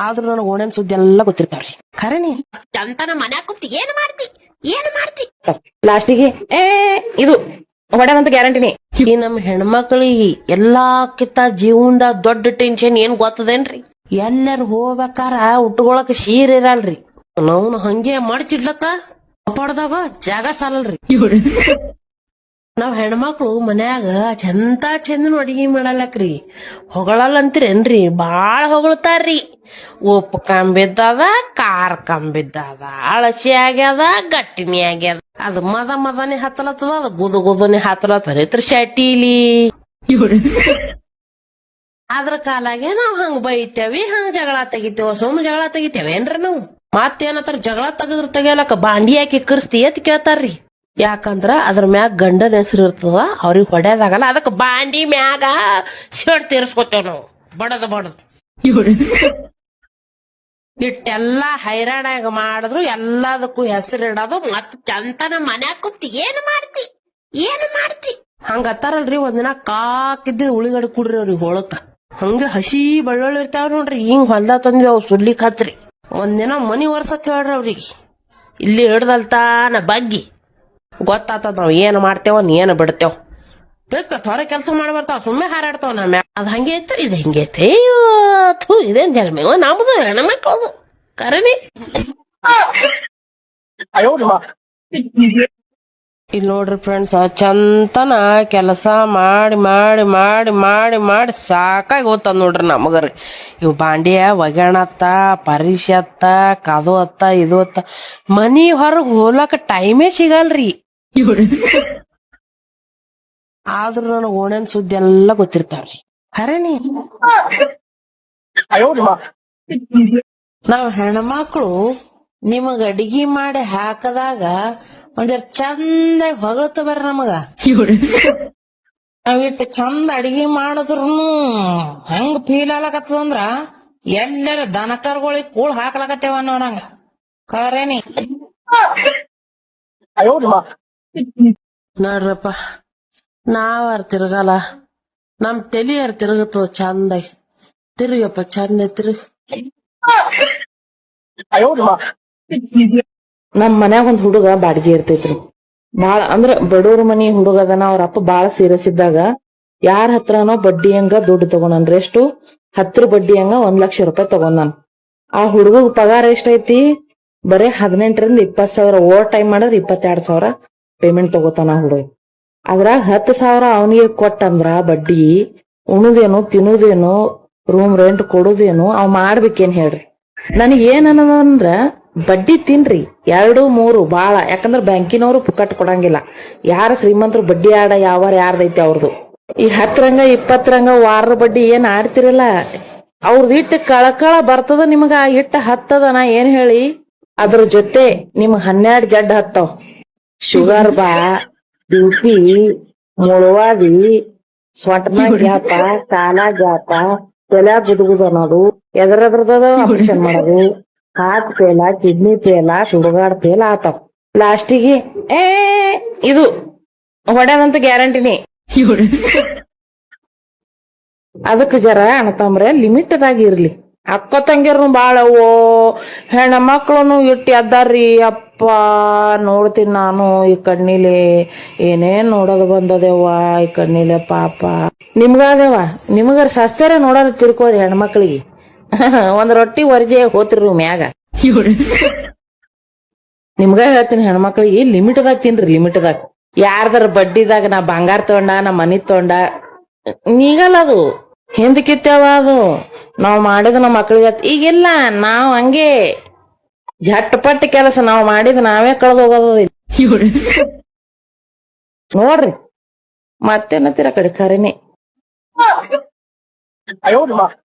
ಆದ್ರೂ ನನಗ್ ಓಣೆನ್ ಸುದ್ದಿ ಎಲ್ಲ ಗೊತ್ತಿರ್ತಾವ್ರಿ ಖರೇನಿ. ಚಂತನ ಮನ್ಯಾಗ ಕುಂತಿ ಏನ್ ಮಾಡ್ತಿ ಲಾಸ್ಟಿಗೆ ಇದು ಹೊಡ್ಯಾನಂತ ಗ್ಯಾರಂಟಿನಿ. ಈ ನಮ್ ಹೆಣ್ಮಕ್ಳಿಗೆ ಎಲ್ಲಾಕಿಂತ ಜೀವನದ ದೊಡ್ಡ ಟೆನ್ಷನ್ ಏನ್ ಗೊತ್ತದೇನ್ರಿ? ಎಲ್ಲಾರು ಹೋಗ್ಬೇಕಾರ ಉಟ್ಕೊಳಕ್ ಸೀರೆ ಇರಲ್ರಿ. ನಾವು ಹಂಗೆ ಮಡ್ಚಿಡ್ಲಕ್ಕ ಪಡ್ದಾಗ ಜಾಗ ಸಾಲಲ್ರಿ. ನಾವ್ ಹೆಣ್ಮಕ್ಳು ಮನ್ಯಾಗ ಚಂದನ ಅಡಿಗೆ ಮಾಡಲಕ್ರಿ. ಹೊಗಳಲ್ಲ ಅಂತೀರೇನ್ರಿ? ಬಾಳ ಹೊಗಳ್ತಾರ್ರಿ. ಉಪ್ಪು ಕಂಬಿದ್ದದ, ಖಾರ ಕಂಬಿದ್ದದ, ಅಳಸಿ ಆಗ್ಯದ, ಗಟ್ಟಿನಿ ಆಗ್ಯದ. ಅದು ಮದನೆ ಹತ್ತಲತ್ತದ, ಅದು ಗುದನೆ ಹತ್ತಲತ್ತದ. ಇತ್ರ ಶಟೀಲಿ ಅದ್ರ ಕಾಲಾಗೆ ನಾವ್ ಹಂಗ ಬೈತೇವಿ, ಹಂಗ ಜಗಳ ತೆಗಿತೇವ. ಸುಮ್ ಜಗಳ ತೆಗಿತೇವೇನ್ರಿ ನಾವು? ಮತ್ತೇನತ್ತಾರ ಜಗಳ ತೆಗಿಯಲಕ್ಕ ಬಾಂಡಿ ಹಾಕಿ ಕರ್ಸ್ತಿ ಅಂತ ಕೇಳ್ತಾರ್ರಿ. ಯಾಕಂದ್ರ ಅದ್ರ ಮ್ಯಾಗ ಗಂಡನ ಹೆಸರು ಇರ್ತದ, ಅವ್ರಿಗೆ ಹೊಡ್ಯೋದಾಗಲ್ಲ. ಅದಕ್ಕ ಬಾಂಡಿ ಮ್ಯಾಗ ಶರ್ಟ್ ತೀರ್ಸ್ಕೊತೇವ್ ನಾವು ಬಡದ್. ಇಟ್ಟೆಲ್ಲಾ ಹೈರಾಣಾಗ ಮಾಡಿದ್ರು ಎಲ್ಲದಕ್ಕೂ ಹೆಸರಿಡೋದು. ಮತ್ ಚಂತನ ಮನ್ಯಾಗ ಕುಂತಿ ಏನ್ ಮಾಡ್ತಿ ಹಂಗತ್ತಾರಲ್ರಿ. ಒಂದಿನ ಕಾಕಿದ್ದ ಉಳಿಗಡೆ ಕುಡ್ರಿ ಅವ್ರಿಗೆ ಹೊಳಕ. ಹಂಗ ಹಸಿ ಬೆಳ್ಳುಳ್ಳಿ ಇರ್ತಾವ ನೋಡ್ರಿ, ಹಿಂಗ್ ಹೊಲ್ದ ತಂದಿ ಅವ್ ಸುಡ್ಲಿಕ್ ಹತ್ರಿ. ಒಂದಿನ ಮನಿ ಒರ್ಸತ್ ಹೇಳ್ರಿ ಅವ್ರಿಗೆ. ಇಲ್ಲಿ ಹಿಡ್ದಲ್ತಾನ ಬಗ್ಗಿ ಗೊತ್ತಾತದ ನಾವ್ ಏನ್ ಮಾಡ್ತೇವ ಏನ್ ಬಿಡ್ತೇವ. ಹೊರ ಕೆಲಸ ಮಾಡಿ ಬರ್ತಾವ, ಸುಮ್ಮನೆ ಹಾರಾಡ್ತಾವ. ನಮ್ಯಾ ಅದ್ ಹಂಗೆ ಐತೆ, ಇದು ಹಿಂಗೆ ಐತೆ. ಇದೇನ್ ಜನ್ಮೇವ ನಮ್ದು ಹೆಣ್ಮಕ್ಳದು ಕರನಿ. ಇಲ್ಲಿ ನೋಡ್ರಿ ಫ್ರೆಂಡ್ಸ್, ಚಂತನ ಕೆಲಸ ಮಾಡಿ ಮಾಡಿ ಮಾಡಿ ಮಾಡಿ ಮಾಡಿ ಸಾಕಾಗಿ ಹೋಗ್ತದ ನೋಡ್ರಿ ನಮಗರಿ. ಇವ್ ಬಾಂಡಿಯ ಒಗ್ಯಾಣತ್ತ, ಪರಿಷತ್ತ, ಕದು ಅತ್ತ, ಇದು ಅತ್ತ. ಮನಿ ಹೊರಗ್ ಹೋಲಕ ಟೈಮೇ ಸಿಗಲ್ರಿ. ಆದ್ರೂ ನನಗ್ ಓಣೆನ್ ಸುದ್ದಿ ಎಲ್ಲ ಗೊತ್ತಿರ್ತಾವ್ರಿ ಖರೇನಿ. ನಾವ್ ಹೆಣ್ಮಕ್ಳು ನಿಮಗ ಅಡಿಗೆ ಮಾಡಿ ಹಾಕದಾಗ ಒಂದರ ಚಂದಾಗಿ ಹೊಗಳ್ತ ಬರ್ರಿ ನಮಗ. ನಾವ್ ಇಟ್ಟು ಚಂದ ಅಡಿಗೆ ಮಾಡಿದ್ರುನು ಹೆಂಗ್ ಫೀಲ್ ಆಗ್ಲಕತ್ತದಂದ್ರ ಎಲ್ಲರ ದನಕರ್ಗಳಿಗೆ ಕೂಳ್ ಹಾಕ್ಲಕತ್ತೇವ ಅನ್ನೋರಂಗ ಖರೇನಿ. ನೋಡ್ರಪ್ಪ, ನಾವಾರ ತಿರ್ಗಲ್ಲ, ನಮ್ ತಲಿಯಾರ ತಿರುಗತ್ತದ ಚಂದಾಗಿ. ತಿರುಗಪ್ಪ ಚಂದ ತಿರುಗ. ನಮ್ ಮನ್ಯಾಗ ಒಂದ್ ಹುಡುಗ ಬಾಡಿಗೆ ಇರ್ತೈತ್ರಿ. ಬಾಳ ಅಂದ್ರ ಬಡವ್ರ ಮನಿ ಹುಡುಗದನ. ಅವ್ರ ಅಪ್ಪ ಬಾಳ ಸೀರಿಯಸ್ ಇದ್ದಾಗ ಯಾರ ಹತ್ರನೋ ಬಡ್ಡಿ ಹಂಗ ದುಡ್ಡು ತಗೊಂಡನ್ರಿ. ಎಷ್ಟು 10 ಬಡ್ಡಿ ಹಂಗ 1 ಲಕ್ಷ ರೂಪಾಯಿ ತಗೊಂಡಾನ. ಆ ಹುಡುಗಗ್ ಪಗಾರ ಎಷ್ಟೈತಿ? ಬರೇ 18ರಿಂದ 20,000. ಓವರ್ ಟೈಮ್ ಮಾಡಿದ್ರೆ 22,000 ಪೇಮೆಂಟ್ ತಗೋತಾನ ಹುಡುಗ. ಅದ್ರಾಗ 10,000 ಅವನಿಗೆ ಕೊಟ್ಟಂದ್ರ ಬಡ್ಡಿ, ಉಣುದೇನು ತಿನ್ನುದೇನು ರೂಮ್ ರೆಂಟ್ ಕೊಡುದೇನು ಅವ್ ಮಾಡ್ಬೇಕೇನ್ ಹೇಳ್ರಿ? ನನಗ್ ಏನ್ ಅನ್ನದಂದ್ರ ಬಡ್ಡಿ ತಿನ್ರಿ 2, 3 ಬಾಳ. ಯಾಕಂದ್ರ ಬ್ಯಾಂಕಿನವ್ರು ಪುಕ್ಕಟ್ ಕೊಡಂಗಿಲ್ಲ. ಯಾರ ಶ್ರೀಮಂತರು ಬಡ್ಡಿ ಆಡ ಯಾವಾರ ಯಾರ್ದೈತಿ ಅವ್ರದು. ಈ 10ರಂಗ 20ರಂಗ ವಾರ ಬಡ್ಡಿ ಏನ್ ಆಡ್ತಿರಲ್ಲ, ಅವ್ರದ್ ಇಟ್ಟು ಕಳಕಳ ಬರ್ತದ ನಿಮಗ. ಇಟ್ಟ ಹತ್ತದ ನಾ ಏನ್ ಹೇಳಿ. ಅದ್ರ ಜೊತೆ ನಿಮ್ಗ್ 12 ಜಡ್ ಹತ್ತಾವ್. ಶುಗರ್ ಬಾ, BP, ಮುಳವಾದಿ, ಸೊಂಟನ ಗ್ಯಾಪ, ಕಾಲ ಗ್ಯಾಪ, ತಲೆ ಬುದ್ಬುದ್ ಅನ್ನೋದು, ಎದ್ರದ್ರದ ಆಪರೇಷನ್ ಮಾಡೋದು, heart fail, kidney fail, ಸುಡುಗಾಡ್ fail ಆತಾವ್. ಲಾಸ್ಟಿಗೆ ಇದು ಹೊಡ್ಯಾನಂತ ಗ್ಯಾರಂಟಿನಿ. ಅದಕ್ ಜರ ಅಣತಂಬ್ರೆ ಲಿಮಿಟ್ದಾಗ ಇರ್ಲಿ. ಅಕ್ಕ ತಂಗಿರ್ನು ಬಾಳವೋ, ಹೆಣ್ಮಕ್ಳುನು ಇಟ್ಟು ಎದ್ದಾರ್ರಿ. ಅಪ್ಪ ನೋಡ್ತೀನಿ ನಾನು ಈ ಕಣ್ಣಿಲೆ ಏನೇನ್ ನೋಡೋದು ಬಂದದೇವ ಈ ಕಣ್ಣಿಲೆ. ಪಾಪ ನಿಮ್ಗಾದೇವ, ನಿಮ್ಗಾರ ಸಸ್ತಾರ ನೋಡೋದು ತಿರ್ಕೋರಿ ಹೆಣ್ಮಕ್ಳಿಗೆ. ಒಂದ್ ರೊಟ್ಟಿ ವರ್ಜೆ ಹೋತ್ರಿ ಮ್ಯಾಗ. ನಿಮ್ಗ ಹೇಳ್ತೀನಿ ಹೆಣ್ಮಕ್ಳಿಗೆ ಲಿಮಿಟ್ದಾಗ ತಿನ್ರಿ, ಲಿಮಿಟ್ದಾಗ. ಯಾರ್ದಾರ ಬಡ್ಡಿದಾಗ ನಾ ಬಂಗಾರ ತಗೊಂಡ, ನಾ ಮನಿ ತಗೊಂಡ ನೀಗಲ್ಲ, ಅದು ಹಿಂದಕ್ಕಿತ್ತೇವ. ಅದು ನಾವ್ ಮಾಡಿದ ನಮ್ಮ ಮಕ್ಳಿಗೆ ಈಗಿಲ್ಲ. ನಾವ್ ಹಂಗೆ झटपट ಕೆಲಸ ನಾವ್ ಮಾಡಿದ ನಾವೇ ಕಳೆದು ಹೋಗೋದ ನೋಡ್ರಿ. ಮತ್ತೇನತ್ತೀರ ಕಡೆ ಖರೇನೆ.